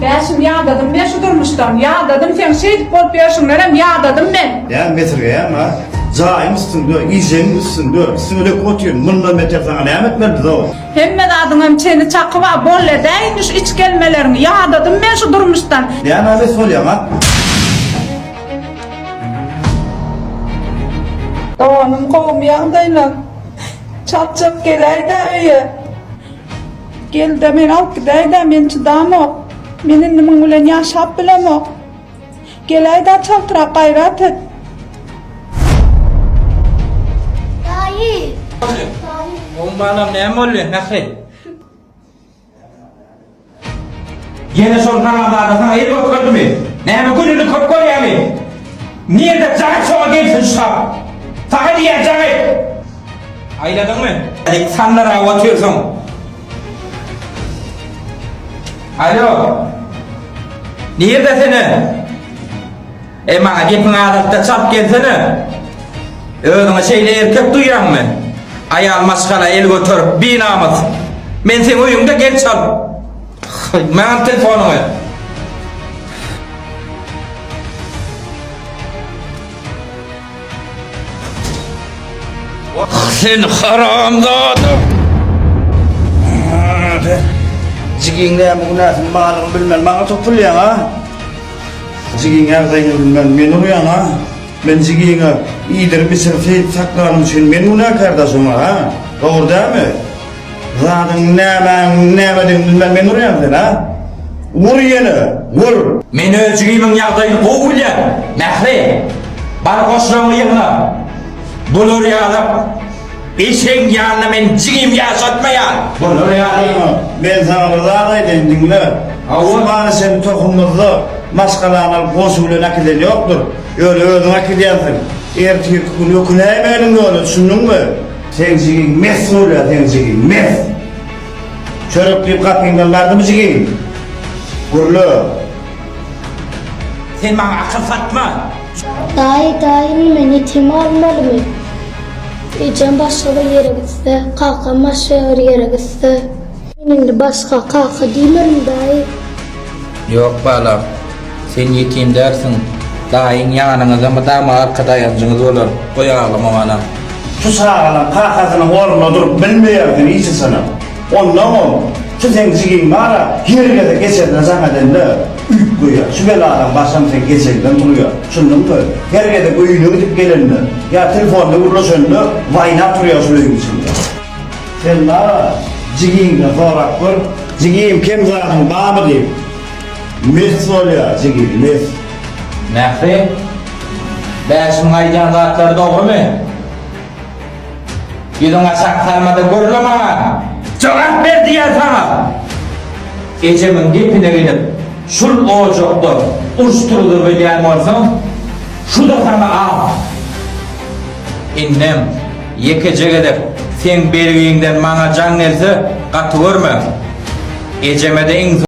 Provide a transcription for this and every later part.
Beşim yağdadım, ben şu durmuştum. Yağdadım, sen şey bol beşimlerim yağdadım ben. Ya metreye ama zaymışsın diyor, iyicemişsin diyor. Söyle kotuyorsun, bununla metre sana ne etmedi de o. Hemme de adıngam çeni çakıva bolle deymiş iç gelmelerini yağdadım ben şu durmuştan. Ya ne söylüyor ama? Doğanım kovum yağdayla. Çap çap geley de öye. Gel de men alıp gidey de men çıdam ok. Menin nimen ulen yaşap bilem ok. Geley de çaltıra gayret et. Dayı. Oğlum bana ne mi oluyor? Nasıl? Yine son kanallarda sana el bakıyordu mu? Ne mi gülünü kop koyuyor mu? Niye de cahit sonra gelsin şap? Sana diye cahit! Ayladın mı? Alexander'a atıyorsun. Alo? Nerede seni? Bana gittin ağdatta çap gelsene. Öğüne şeyle erkek duyan mı? Ayağın maskara el götür, bir namaz. Ben sen uyumda gel çal. Ben telefonumu. Sen haramzadım. Zigin ne bu nasıl malum bilmem bana çok pul ya ha. Zigin yaptığını bilmem ben uyan ha. Ben zigine iyidir bir sefer saklarım için ben ona kardeşim ha. Doğru değil mi? Zaten ne bilmem ben uyan sen ha. Vur yine vur. Men özgüymün yağdayını boğulyan. Mehri. Bana koşulan yığına. Bulur yağlıp. İşin yanına men cigim yaşatmayan. Bulur yağlıp. Ben sana rızadaydım dinle. Osmanlı senin tohumuzda maskalarla konsulü nakilleri yoktur. Öyle öyle nakiliyansın. Erteki gün okunayamadın öyle düşündün mü? Sen zigin mesul ya sen zigin mes. Çörükleyip kapıyından vardı mı zigin? Gurlu. Sen bana akıl satma. Dayı beni tim almalı mı? Ecem başka bir yere gitse, kalkan başka bir yere gitse. Benim de başka kalka değil mi dayı? Yok balam. Sen yetim dersin. Dayın yanınıza mı dama arkada yancınız olur. Koyalım bana. Şu sağlam kakasının oruna durup bilmeyerdin iyisi sana. Ondan ol. Şu sen zigin bana yerine de geçerden zanneden de üyük koyuyor. Şu beladan başlam sen geçerden duruyor. Şunun mu? Yerine de kuyunu gidip gelin de. Ya telefonda uğraşındı vayna duruyor şu evin içinde. Sen bana ziginle sorak kur. Zigin kim zaten bana mı diyeyim? Mes oluyor zigin mes. Mehri. Beşim aycan zatları doğru mu? Yüzüne saklanmadı görürüm ama. Cevap ver diye sana. Ecemin dipine gidip şul ocakta uçturulur ve diyen varsa şu da sana al. İnnem yekecek edip sen bergiğinden bana can verse katı görme. Eceme de en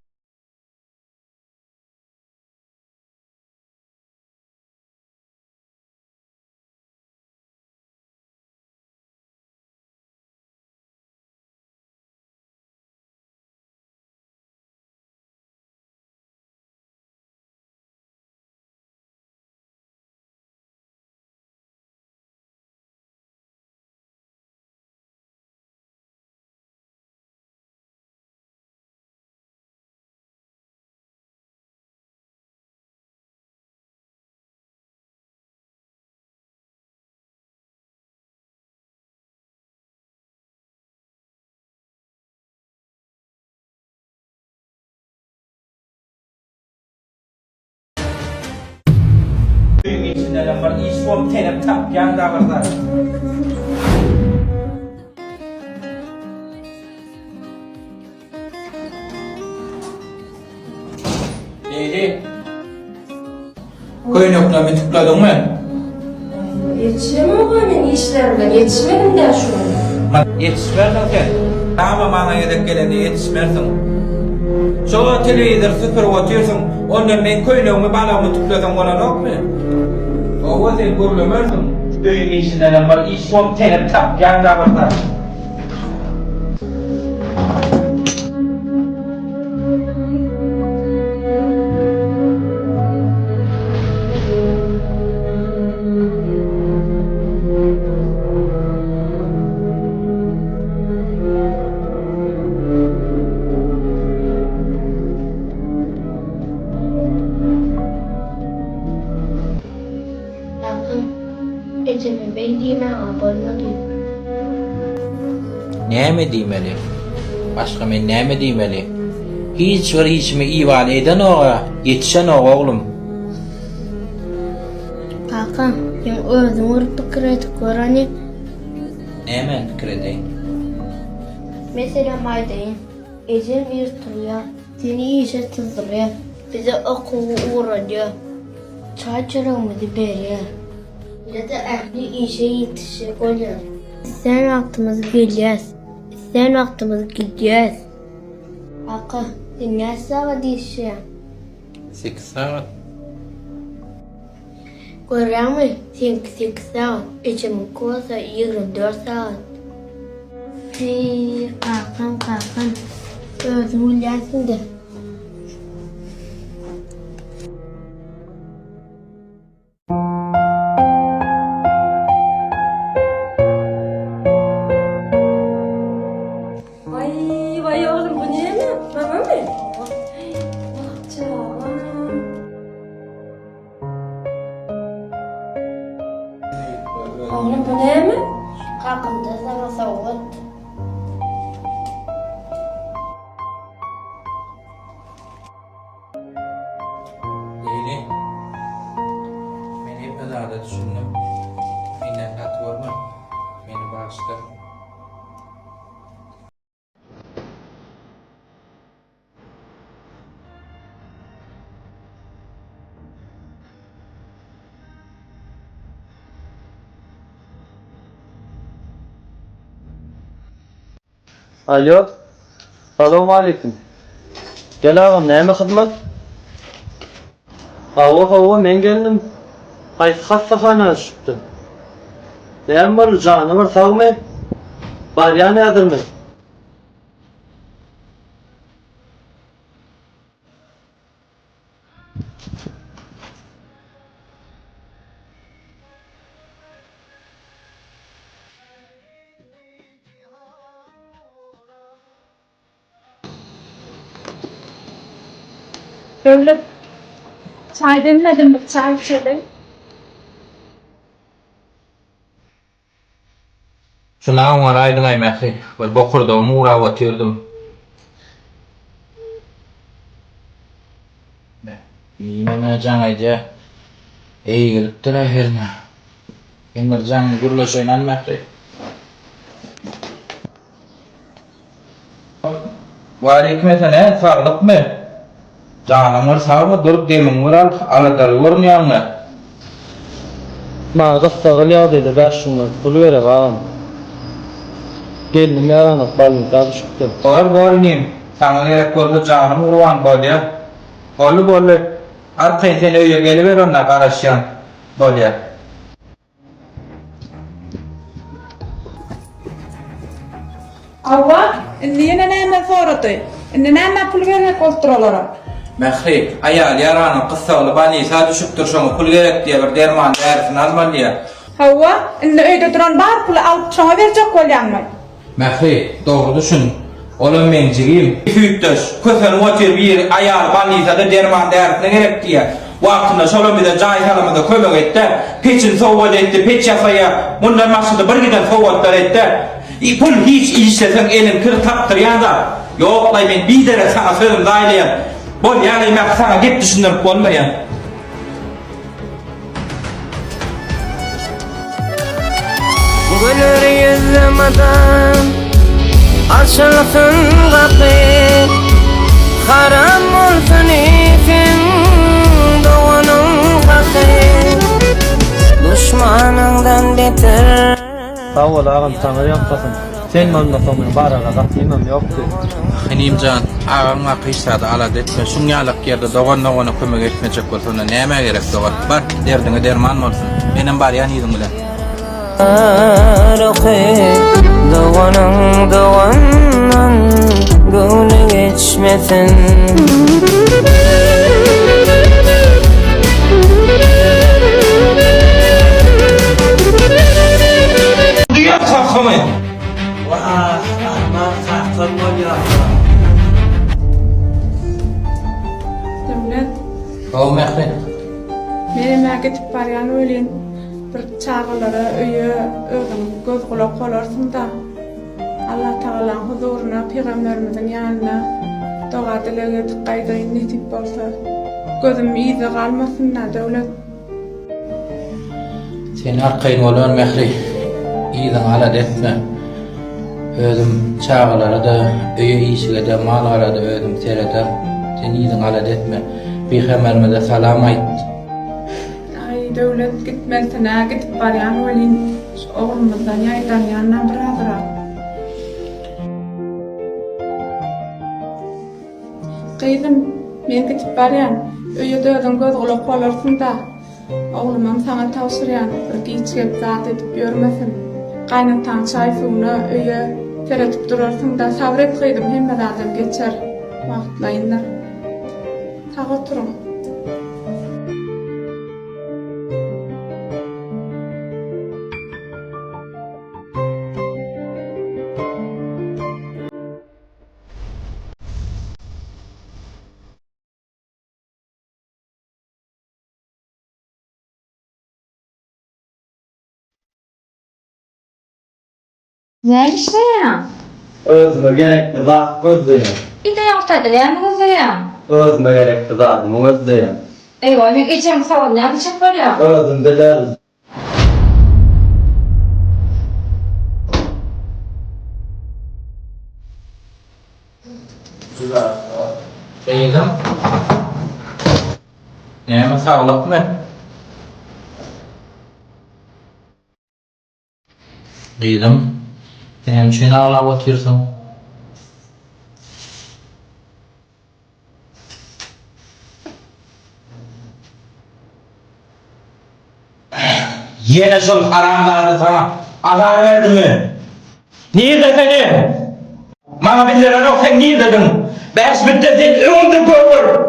Büyük içinde var, iş bom tenip tap yanda varlar. Neydi? Koyun yoklamı tıkladın mı? Yetişemem hemen işlerimden, yetişmedim de şu an. Yetişmerdin sen. Ama bana yedek gelende yetişmerdin. Şu televizör sıfır atıyorsun, ondan ben koyunumu bağlamı tıkladım olan yok mu? O sen görülmezsin. Büyük içinden var, iş bom tenip tap yanda varlar. ecemi beydime abonladım. Näme diýmeli? Başga men näme diýmeli? Hiç bir içime iwal eden oga, yetişen oga oglum. Kakam, ben özüm bir pikir etip görani. Näme pikir edeň? Mesela maydayın, ecem yırtılıyor, seni iyice tızdırıyor, bize okuvu uğraıyor, çay çırağımızı veriyor. Bir de ehli işe yetişecek oluyor. Sen vaktimizi biliyoruz, sen vaktimizi gidiyoruz. Aka, sen ne sağa dişiyor? 8 saat. Görüyor musun? Sen 8 saat, ecemin koza 24 saat. Hey, kakam, özüm uyansın da. Vay oğlum bu ne mi? Mama mı? Ah canım. Oğlum bu ne mi? Kakam da sana soğuk. Leyli, men hep azada düşündüm. Menden tat görme, meni bağışla. Alo. Selamun aleyküm. Gel ağam, näme hyzmat? Hawa, men geldim. Qaysi hastaxanaga düşüpdim. Näme bar, jany bar, sagmy? Bar ýa nädirmi? Böyle çay demledim, bir çay içelim. Şuna oňar aýdyňaýmaky, bir bokurda umura otyrdım. Ýene jaňaýja eýilipdir äherine. Emirjan gurlaşaýan almaky. Waleyküm selam, saglypmy? Janyňyz sagmy, durup demiň mural, aladary görnýärmi? Ma gastagyl ýagdaýda başyňa pul berip ağam. Geldim ýagana balynda düşüpdim. Gornim, sana gerek bolsa janymy urwan bolýar. Boly. Arkaý sen öýe geliber onda garaşýan bolýar. Avva, indi yine näme sorady? Indi näme pul bermek bolýar? Mähri, aýal ýaranyň gyssaly balisa düşüpdir, şoňa pul gerek diýe bir derman därsini almalýar. Havva, indi öýde duran bar pulu alyp şoňa berjek bolýarmy? Mähri, dogry düşün. Olam menjigim. Füýtdüş, kösen otyr bir aýal balisa da derman därsini gerek diýe. Wagtynda şolam bize jaý salamyda kömek etdi. Peçin sowat etdi, peç ýasaýa. Mundan maksady bir giden sowatlar etdi. Pul hiç işlesen elin kır tapdyrýan da. Ýok, men bir dere sana sözüm daýlaýan. Bol ýaly men sana gep düşündirip bolmaýan. Gülür yüzlemeden açılsın kapı, haram olsun için doğanın hakkı. Düşmanından beter. Sağ ol ağam, sana ýakdasyn. Sen manda soňra baraga gatymam ýokdy. Hanimcan, ağamma kıysada alad etme, şun ýalyk ýerde doganna ona kömek etmejek bolsa onda näme gerek dogan? Bar, derdiňe derman bolsun. Menem bar ýany ýygyň bilen. Doğanın gönlü geçmesin. Duyar kalkımı. Vah, aman tahtın bolýar. Demlet, O Mehmet. meni mä gitip barýan ölen. bir çağılara öýe özüň göz gulak bolarsın da Allah Taala huzuruna Peygamberimizin ýanyna doga dilege gaýdaýyn netip bolsa gözüm iýde galmasynlar döwlet. Sen arkaýyn bolan mehri iýden alat etme. Özüm çağalara da, öýe işige de, mallara da özüm serede. Sen iýden alat etme. Peygamberimize salam aýt. Ay döwlet gitmesine gitip barýan welin oğlumyzdan ýaýdan ýanyna birazrak. Kıydım, men gitip barýan. Öýede özüň göz gulak bolarsyn da. Oğlumam sana tawsirýan, bir giçgep zat edip ýörmesin. Gaýnatan çaý suwuny öýe teretip durarsyn da sabret kıydım, hemme adam geçer. Wagtlaýynlar. Taga turuň. Ne işleyen? Özüme gerekli zat gözleyen. Bir de yoktadı ne gözleyen? Özüme gerekli zatımı gözleyen. Eyvah ben geçen savun ne yapacak var ya? Özüm biler. Beýdim. Näme saglypmy? Beýdim. Sen şeýle aglap oturýarsyň. Yine şol haramlarını sana azar verdimi? Niye dedin? Bana bildiren yok, sen niye dedin? Bäş müddetin öňünde görür.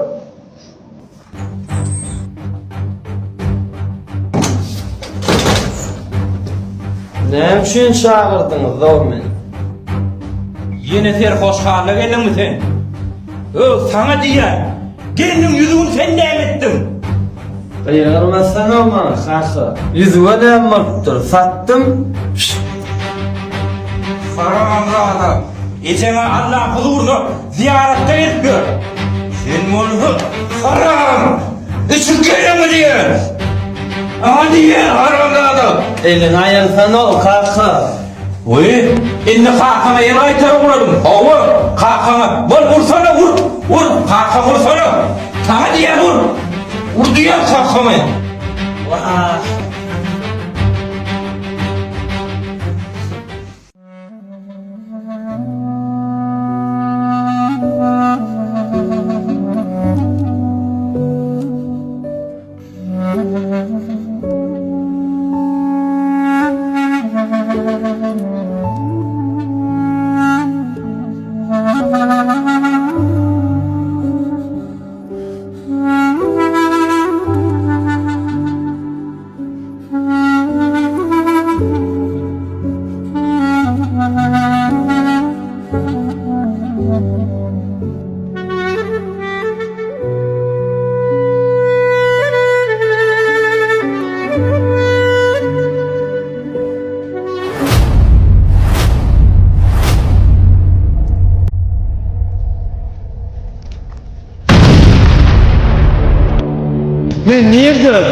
Näme üçin çağırdyňyz o meni? Yine serhoşhalla geldin sen? Sana diýen, geliniň ýüzüni sen näme etdin? Gyrmasan ama kaka. Yüzüme näme bolupdyr? Sattım. Haramlarına, içine Allah huzurunu ziyarette etmiyor. Sen bunu haram, üçün gelin diyor. Ama diye haramlarına. Elin ayırsan ol kaka. Oy, inni kakana yeni aytarı vuralım. Oğlum, kakana, vursana vur. Vur, kaka vursana. Sana diye vur. Vur diye kakana. Vah. Ben nerede?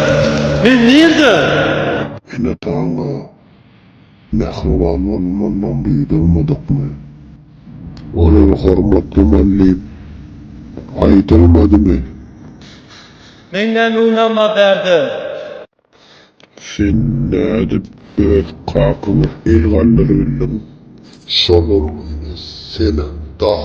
Yine Tanrı, mehribanlığından büyüdürmedik mi? Oraya hürmetli melliyim, aytılmadı mı? Menden unama berdi. Sen ne edip öz kakını ilgallarıyla solurunu senin dağ.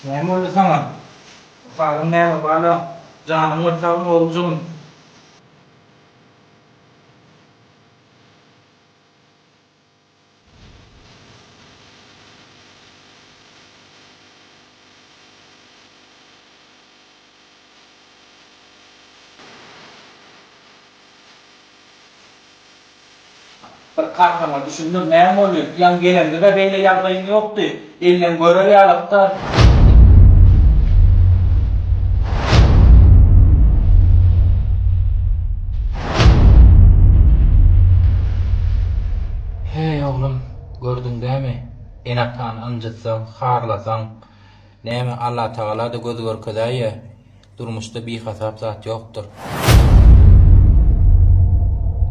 Ne oldu sana? Ufakın ne var bana? Canım ortağım olcun. Kalkama düşündüm ne oluyor? Yan gelende de böyle yapayım yoktu. Eline göre yalıkta. Hey oğlum, gördün değil mi? Enaktan anjatsan, harlasan, neyme Allah Teala da göz görkeder ya, durmuşta bir hasap zat yoktur.